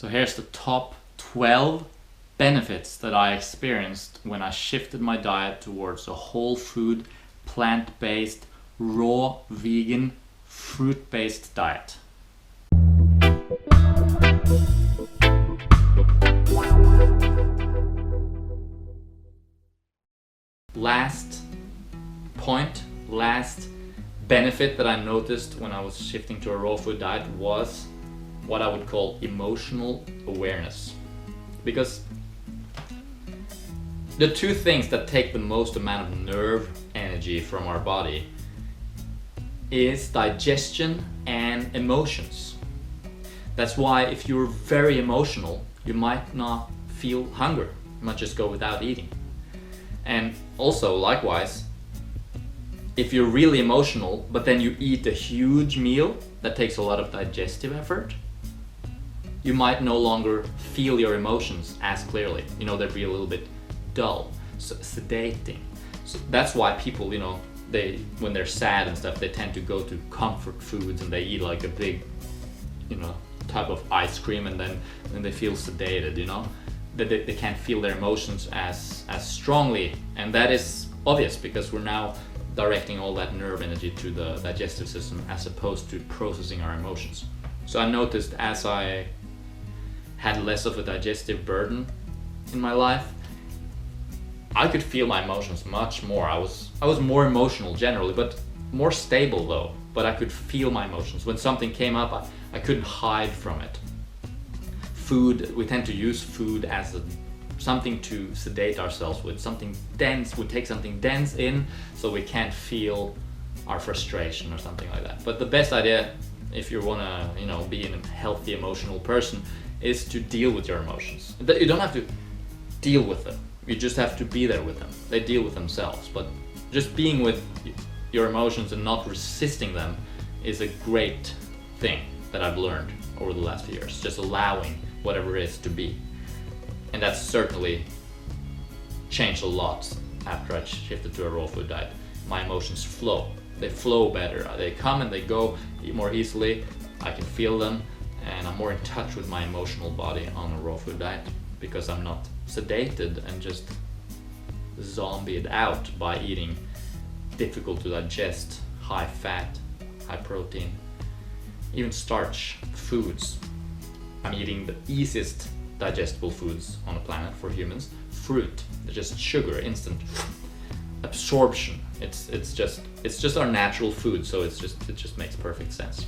So here's the top 12 benefits that I experienced when I shifted my diet towards a whole food, plant-based, raw, vegan, fruit-based diet. Last benefit that I noticed when I was shifting to a raw food diet was what I would call emotional awareness. Because the two things that take the most amount of nerve energy from our body is digestion and emotions. That's why if you're very emotional, you might not feel hunger. You might just go without eating. And also, likewise, if you're really emotional, but then you eat a huge meal that takes a lot of digestive effort, you might no longer feel your emotions as clearly. They'd be a little bit dull, so sedating. So that's why people, when they're sad and stuff, they tend to go to comfort foods and they eat like a big, type of ice cream, and then they feel sedated, they can't feel their emotions as strongly. And that is obvious because we're now directing all that nerve energy to the digestive system as opposed to processing our emotions. So I noticed as I had less of a digestive burden in my life, I could feel my emotions much more. I was more emotional generally, but more stable though. But I could feel my emotions. When something came up, I couldn't hide from it. Food, we tend to use food as something to sedate ourselves with, something dense. We take something dense in so we can't feel our frustration or something like that. But the best idea, if you want to be a healthy emotional person, is to deal with your emotions. You don't have to deal with them, you just have to be there with them. They deal with themselves. But just being with your emotions and not resisting them is a great thing that I've learned over the last few years. Just allowing whatever it is to be. And that's certainly changed a lot after I shifted to a raw food diet. My emotions flow. They flow better. They come and they go more easily. I can feel them, and I'm more in touch with my emotional body on a raw food diet because I'm not sedated and just zombied out by eating difficult to digest, high fat, high protein, even starch foods. I'm eating the easiest digestible foods on the planet for humans. Fruit, just sugar, instant absorption. It's just our natural food, so it just makes perfect sense.